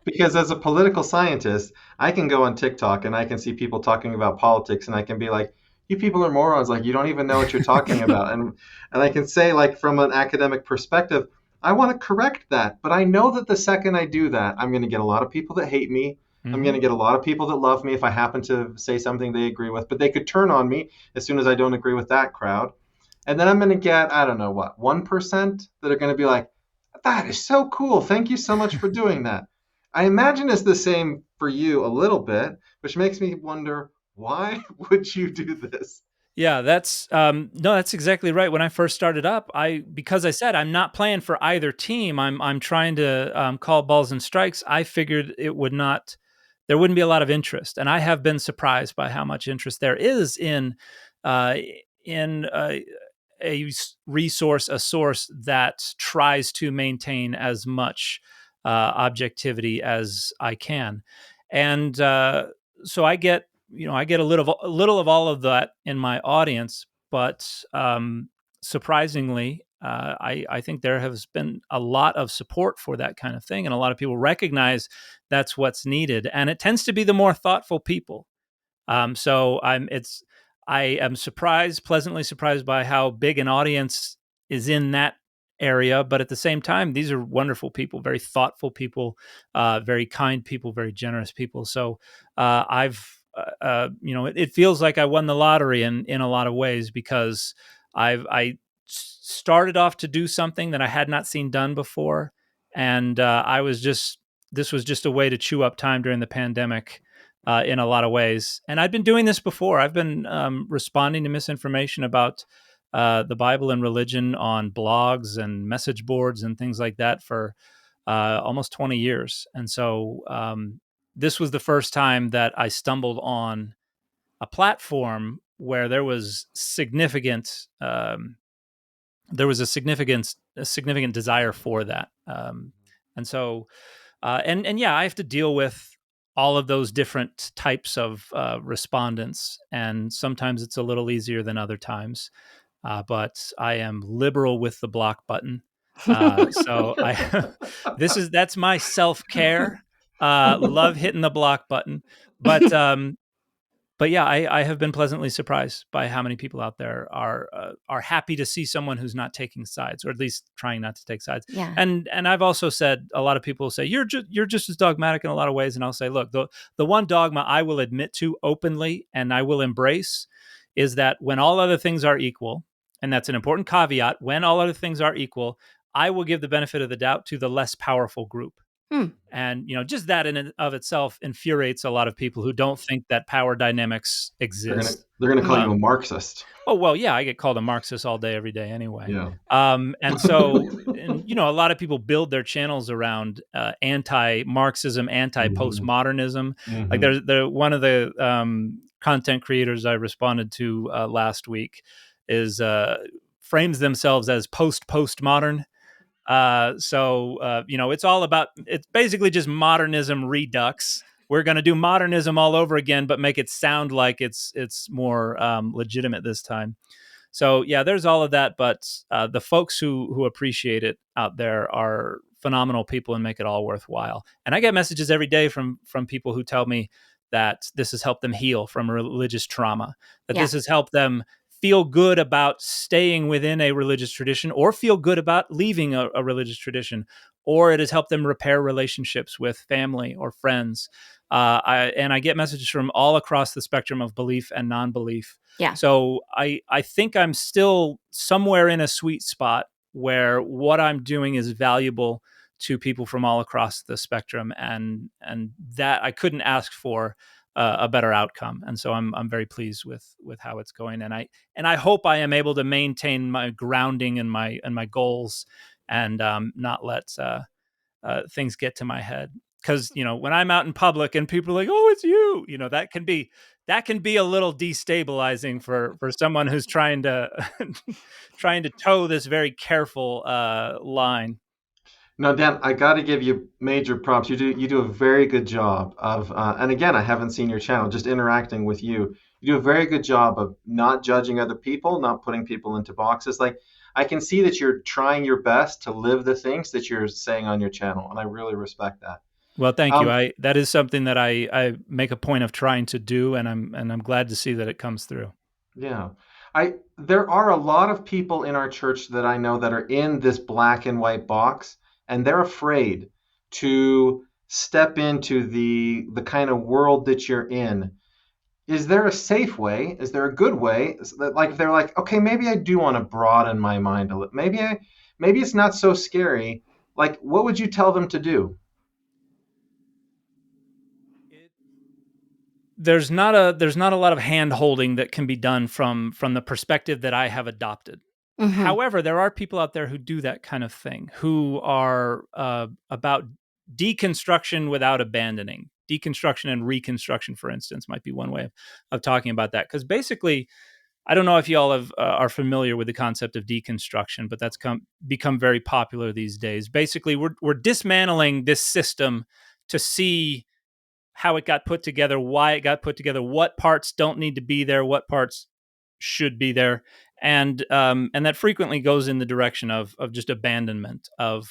Because as a political scientist, I can go on TikTok and I can see people talking about politics and I can be like, you people are morons, like you don't even know what you're talking about. And I can say, like, from an academic perspective, I want to correct that, but I know that the second I do that, I'm going to get a lot of people that hate me. I'm going to get a lot of people that love me if I happen to say something they agree with, but they could turn on me as soon as I don't agree with that crowd. And then I'm going to get, I don't know what, 1% that are going to be like, that is so cool. Thank you so much for doing that. I imagine it's the same for you a little bit, which makes me wonder, why would you do this? Yeah, that's no, that's exactly right. When I first started up, because I said I'm not playing for either team. I'm trying to call balls and strikes. I figured there wouldn't be a lot of interest, and I have been surprised by how much interest there is uh, in a resource, a source that tries to maintain as much objectivity as I can, and so I get a little of all of that in my audience, but surprisingly, I think there has been a lot of support for that kind of thing, and a lot of people recognize that's what's needed, and it tends to be the more thoughtful people. So I am pleasantly surprised by how big an audience is in that area. But at the same time, these are wonderful people, very thoughtful people, very kind people, very generous people. So it feels like I won the lottery in a lot of ways, because I started off to do something that I had not seen done before, and this was just a way to chew up time during the pandemic in a lot of ways. And I'd been doing this before. I've been responding to misinformation about the Bible and religion on blogs and message boards and things like that for almost 20 years. And so this was the first time that I stumbled on a platform where there was a significant desire for that. And so and yeah, I have to deal with all of those different types of respondents, and sometimes it's a little easier than other times. But I am liberal with the block button, so I that's my self care. Love hitting the block button, but yeah, I have been pleasantly surprised by how many people out there are happy to see someone who's not taking sides, or at least trying not to take sides. Yeah. And I've also said, a lot of people say you're just as dogmatic in a lot of ways, and I'll say, look, the one dogma I will admit to openly and I will embrace is that when all other things are equal, and that's an important caveat, when all other things are equal, I will give the benefit of the doubt to the less powerful group. And just that in and of itself infuriates a lot of people who don't think that power dynamics exist. They're gonna call you a Marxist. Oh well, yeah, I get called a Marxist all day, every day, anyway. Yeah. And so, a lot of people build their channels around anti-Marxism, anti-postmodernism. Like there's one of the content creators I responded to last week is frames themselves as postmodern. It's basically just modernism redux. We're going to do modernism all over again, but make it sound like it's more legitimate this time. So yeah, there's all of that, but the folks who appreciate it out there are phenomenal people and make it all worthwhile. And I get messages every day from people who tell me that this has helped them heal from religious trauma, that this has helped them feel good about staying within a religious tradition, or feel good about leaving a religious tradition, or it has helped them repair relationships with family or friends. I get messages from all across the spectrum of belief and non-belief. Yeah. So I think I'm still somewhere in a sweet spot where what I'm doing is valuable to people from all across the spectrum, and that I couldn't ask for a better outcome. And so I'm very pleased with how it's going, and I hope I am able to maintain my grounding and my goals, and not let things get to my head. because when I'm out in public and people are like, "Oh, it's you," that can be a little destabilizing for someone who's trying to trying to toe this very careful line. No, Dan, I got to give you major props. You do a very good job of, and again, I haven't seen your channel, just interacting with you. You do a very good job of not judging other people, not putting people into boxes. Like I can see that you're trying your best to live the things that you're saying on your channel, and I really respect that. Well, thank you. Um, I That is something that I make a point of trying to do, and I'm glad to see that it comes through. yeah, there are a lot of people in our church that I know that are in this black and white box, and they're afraid to step into the kind of world that you're in. Is there a safe way? Is there a good way? Like if they're like, okay, maybe I do want to broaden my mind a little. Maybe it's not so scary. Like, what would you tell them to do? There's not a lot of hand holding that can be done from the perspective that I have adopted. Mhm. However, there are people out there who do that kind of thing, who are about deconstruction without abandoning. Deconstruction and reconstruction, for instance, might be one way of talking about that. Because basically, I don't know if y'all are familiar with the concept of deconstruction, but that's become very popular these days. Basically, we're dismantling this system to see how it got put together, why it got put together, what parts don't need to be there, what parts should be there, and that frequently goes in the direction of just abandonment of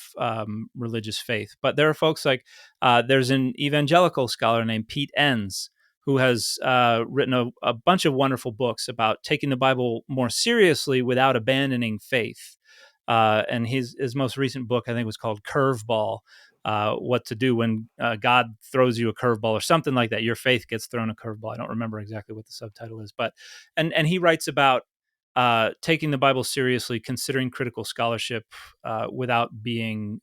religious faith. But there are folks like there's an evangelical scholar named Pete Enns who has written a bunch of wonderful books about taking the Bible more seriously without abandoning faith. And his most recent book, I think, was called Curveball. What to do when God throws you a curveball or something like that. Your faith gets thrown a curveball. I don't remember exactly what the subtitle is, but and he writes about taking the Bible seriously, considering critical scholarship without being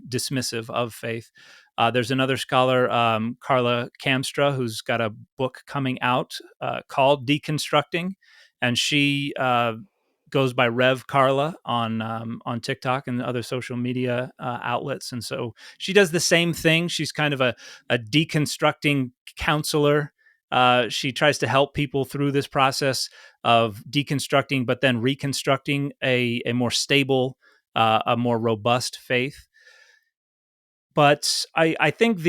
dismissive of faith. There's another scholar, Carla Kamstra, who's got a book coming out called Deconstructing, and she goes by Rev Carla on TikTok and other social media outlets. And so she does the same thing. She's kind of a deconstructing counselor. She tries to help people through this process of deconstructing, but then reconstructing a more stable, a more robust faith. But I think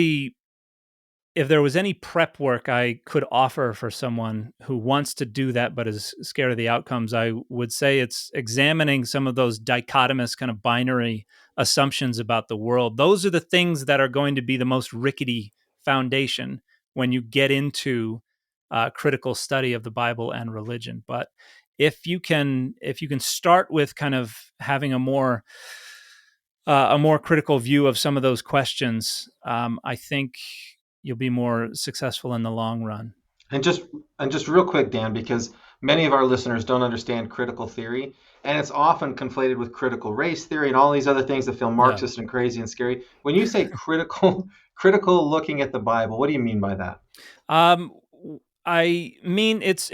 if there was any prep work I could offer for someone who wants to do that but is scared of the outcomes, I would say it's examining some of those dichotomous kind of binary assumptions about the world. Those are the things that are going to be the most rickety foundation when you get into critical study of the Bible and religion. But if you can start with kind of having a more critical view of some of those questions, I think you'll be more successful in the long run. And just real quick, Dan, because many of our listeners don't understand critical theory, and it's often conflated with critical race theory and all these other things that feel Yeah. Marxist and crazy and scary. When you say critical looking at the Bible, what do you mean by that? Um, I mean, it's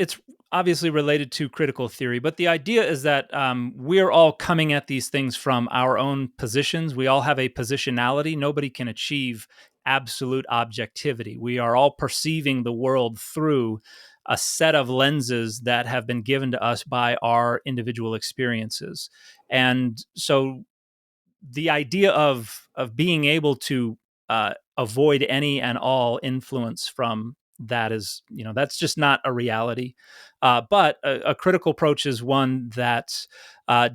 obviously related to critical theory, but the idea is that we're all coming at these things from our own positions. We all have a positionality. Nobody can achieve absolute objectivity. We are all perceiving the world through a set of lenses that have been given to us by our individual experiences. And so the idea of being able to avoid any and all influence from that is, that's just not a reality. But a critical approach is one that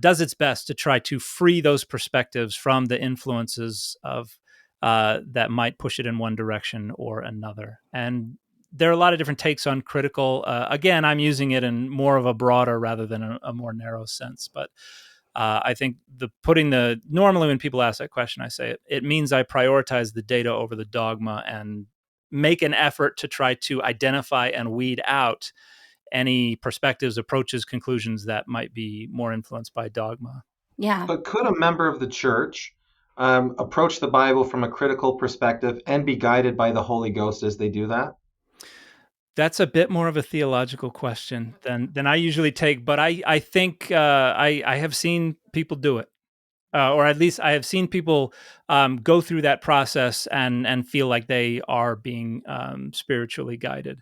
does its best to try to free those perspectives from the influences of that might push it in one direction or another. And there are a lot of different takes on critical. Again, I'm using it in more of a broader rather than a more narrow sense, but I think normally when people ask that question, I say it means I prioritize the data over the dogma and make an effort to try to identify and weed out any perspectives, approaches, conclusions that might be more influenced by dogma. Yeah. But could a member of the church approach the Bible from a critical perspective and be guided by the Holy Ghost as they do that? That's a bit more of a theological question than I usually take, but I think I have seen people do it. or at least I have seen people go through that process and feel like they are being spiritually guided.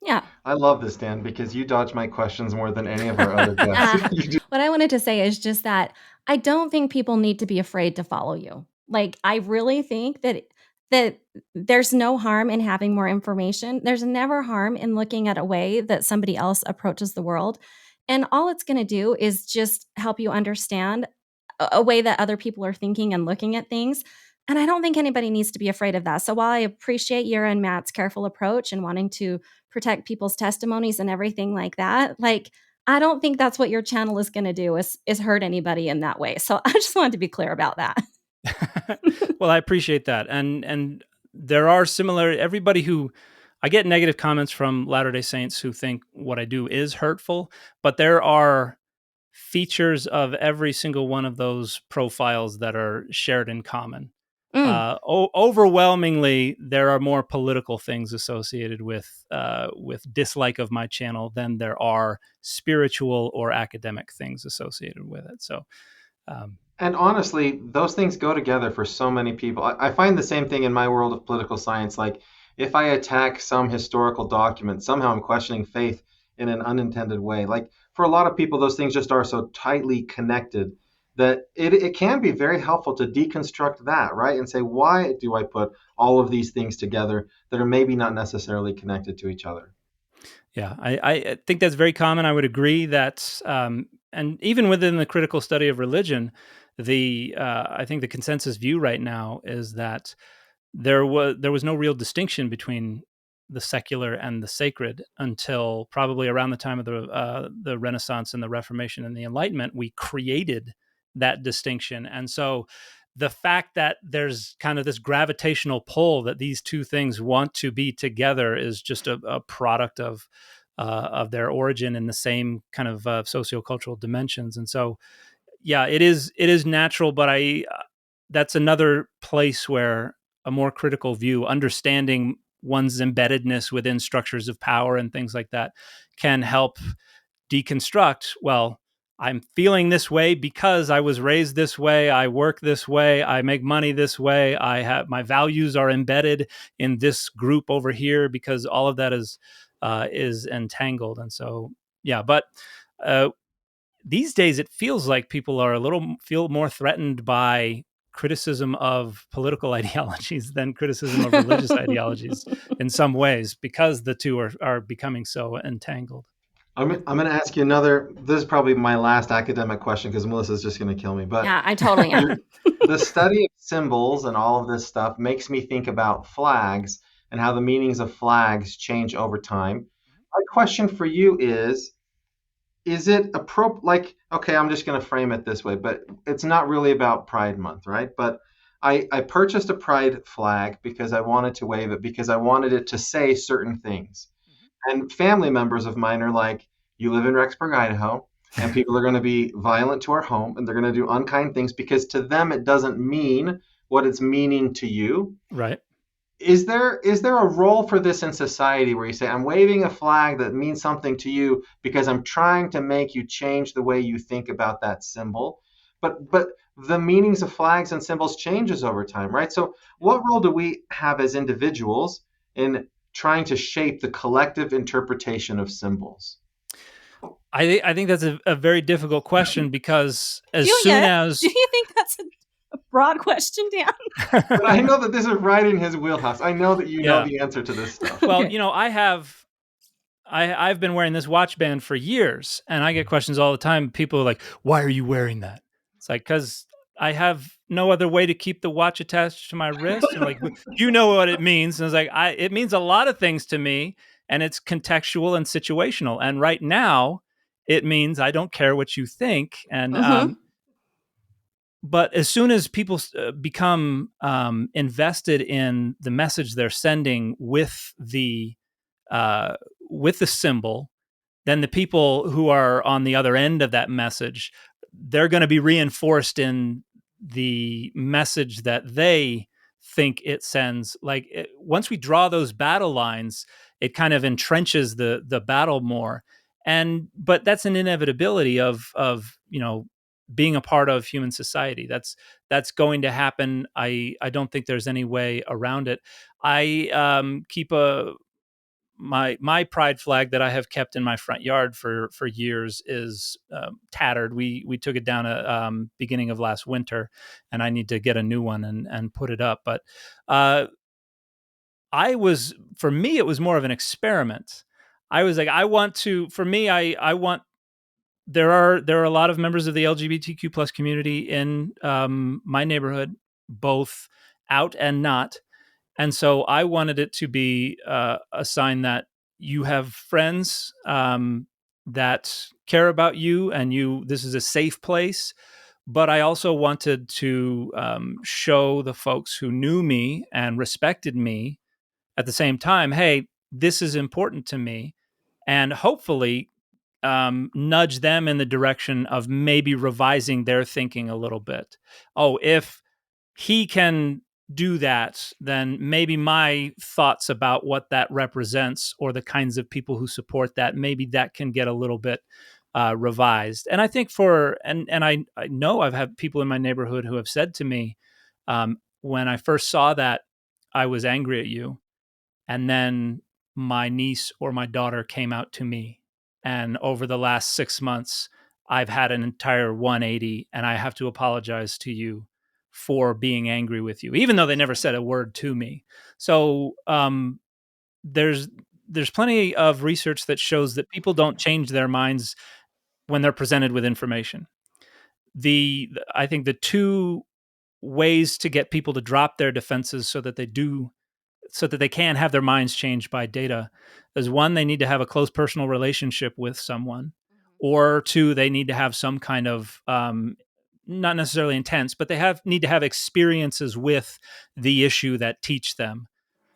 Yeah. I love this, Dan, because you dodge my questions more than any of our other guests. What I wanted to say is just that I don't think people need to be afraid to follow you. Like, I really think that there's no harm in having more information. There's never harm in looking at a way that somebody else approaches the world. And all it's going to do is just help you understand a way that other people are thinking and looking at things. And I don't think anybody needs to be afraid of that. So while I appreciate your and Matt's careful approach and wanting to protect people's testimonies and everything like that, like, I don't think that's what your channel is going to do is hurt anybody in that way. So I just wanted to be clear about that. Well, I appreciate that. And there are similar everybody who I get negative comments from Latter-day Saints who think what I do is hurtful, but there are features of every single one of those profiles that are shared in common. Overwhelmingly, there are more political things associated with dislike of my channel than there are spiritual or academic things associated with it. So, And honestly, those things go together for so many people. I find the same thing in my world of political science. Like, if I attack some historical document, somehow I'm questioning faith in an unintended way. Like, for a lot of people, those things just are so tightly connected that it can be very helpful to deconstruct that, right? And say, why do I put all of these things together that are maybe not necessarily connected to each other? yeah, I think that's very common. I would agree that, and even within the critical study of religion, I think the consensus view right now is that there was no real distinction between the secular and the sacred until probably around the time of the Renaissance and the Reformation and the Enlightenment. We created that distinction, and so the fact that there's kind of this gravitational pull that these two things want to be together is just a product of their origin in the same kind of sociocultural dimensions. And so, yeah, it is natural, but that's another place where a more critical view, understanding one's embeddedness within structures of power and things like that, can help deconstruct, well, I'm feeling this way because I was raised this way, I work this way, I make money this way, I have my values are embedded in this group over here, because all of that is entangled. And so, yeah, but uh, these days it feels like people are feel more threatened by criticism of political ideologies than criticism of religious ideologies in some ways, because the two are becoming so entangled. I'm going to ask you another. This is probably my last academic question because Melissa's just going to kill me. But Yeah, I totally am. the study of symbols and all of this stuff makes me think about flags and how the meanings of flags change over time. My question for you is it appropriate? Like, okay, I'm just going to frame it this way, but it's not really about Pride Month, right? But I purchased a Pride flag because I wanted to wave it because I wanted it to say certain things. And family members of mine are like, you live in Rexburg, Idaho, and people are going to be violent to our home and they're going to do unkind things because to them it doesn't mean what it's meaning to you. Right. Is there a role for this in society where you say, I'm waving a flag that means something to you because I'm trying to make you change the way you think about that symbol? But the meanings of flags and symbols changes over time, right? So what role do we have as individuals in trying to shape the collective interpretation of symbols? I think that's a very difficult question, because Do you think that's a broad question, Dan? But I know that this is right in his wheelhouse. I know that you know Yeah. the answer to this stuff. Well, Okay. I've been wearing this watch band for years, and I get questions all the time. People are like, "Why are you wearing that?" It's like, because I have no other way to keep the watch attached to my wrist. And like, you know what it means. And it's like, it means a lot of things to me, and it's contextual and situational. And right now, it means I don't care what you think. And Mhm. but as soon as people become invested in the message they're sending uh, with the symbol, then the people who are on the other end of that message, they're going to be reinforced in the message that they think it sends. Once we draw those battle lines, it kind of entrenches the battle more. But that's an inevitability of being a part of human society. That's going to happen. I don't think there's any way around it. I keep my pride flag that I have kept in my front yard for years is tattered. We took it down at beginning of last winter, and I need to get a new one and put it up. But for me, it was more of an experiment. I was like, I want to. For me, I want. There are a lot of members of the LGBTQ plus community in my neighborhood, both out and not. And so I wanted it to be a sign that you have friends that care about you, and this is a safe place. But I also wanted to show the folks who knew me and respected me at the same time, hey, this is important to me, and hopefully nudge them in the direction of maybe revising their thinking a little bit. Oh, if he can do that, then maybe my thoughts about what that represents or the kinds of people who support that, maybe that can get a little bit revised. And I think I know I've had people in my neighborhood who have said to me, when I first saw that, I was angry at you. And then my niece or my daughter came out to me. And over the last 6 months, I've had an entire 180, and I have to apologize to you for being angry with you, even though they never said a word to me. So there's plenty of research that shows that people don't change their minds when they're presented with information. I think the two ways to get people to drop their defenses so that they can have their minds changed by data is, one, they need to have a close personal relationship with someone, or two, they need to have some kind of not necessarily intense, but they need to have experiences with the issue that teach them.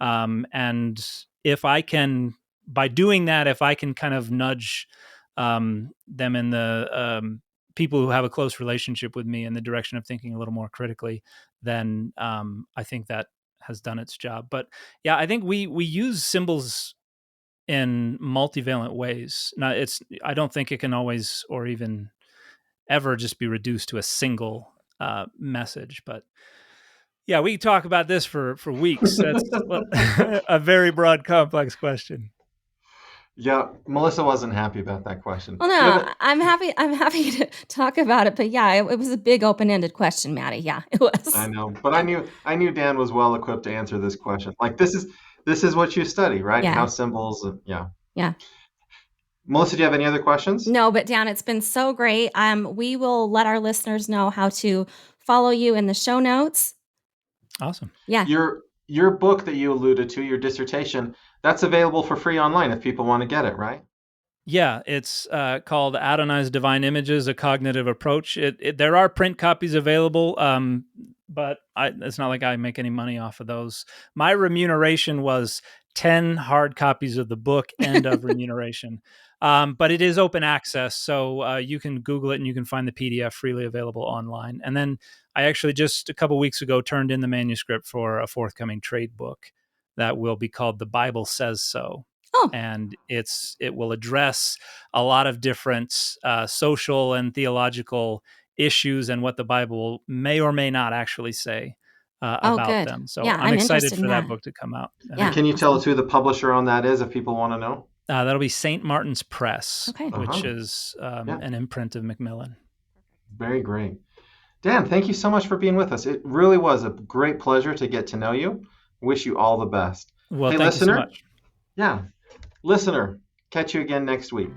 And if I can, by doing that, if I can kind of nudge them in the people who have a close relationship with me in the direction of thinking a little more critically, then I think that has done its job. But yeah, I think we use symbols in multivalent ways. Now, I don't think it can always or even ever just be reduced to a single message. But yeah, we can talk about this for weeks. That's a very broad, complex question. Yeah, Melissa wasn't happy about that question. Well, no, I'm happy to talk about it, but yeah, it was a big open-ended question, Maddie. Yeah, it was. I know, but I knew Dan was well equipped to answer this question. Like, this is what you study, right? Yeah. How symbols, yeah. Yeah. Melissa, do you have any other questions? No, but Dan, it's been so great. We will let our listeners know how to follow you in the show notes. Awesome. Yeah. Your book that you alluded to, your dissertation, that's available for free online if people want to get it, right? Yeah, it's called Adonai's Divine Images, A Cognitive Approach. There are print copies available, but it's not like I make any money off of those. My remuneration was 10 hard copies of the book, end of remuneration. But it is open access, so you can Google it and you can find the PDF freely available online. And then I actually just a couple weeks ago turned in the manuscript for a forthcoming trade book that will be called The Bible Says So. Oh. And it will address a lot of different social and theological issues and what the Bible may or may not actually say about them. So yeah, I'm excited for that book to come out. Yeah, can you tell us who the publisher on that is if people want to know? That'll be St. Martin's Press, okay. which is an imprint of McClellan. Very great. Dan, thank you so much for being with us. It really was a great pleasure to get to know you. Wish you all the best. Well, hey, thank listener, you so much. Yeah. Listener, catch you again next week.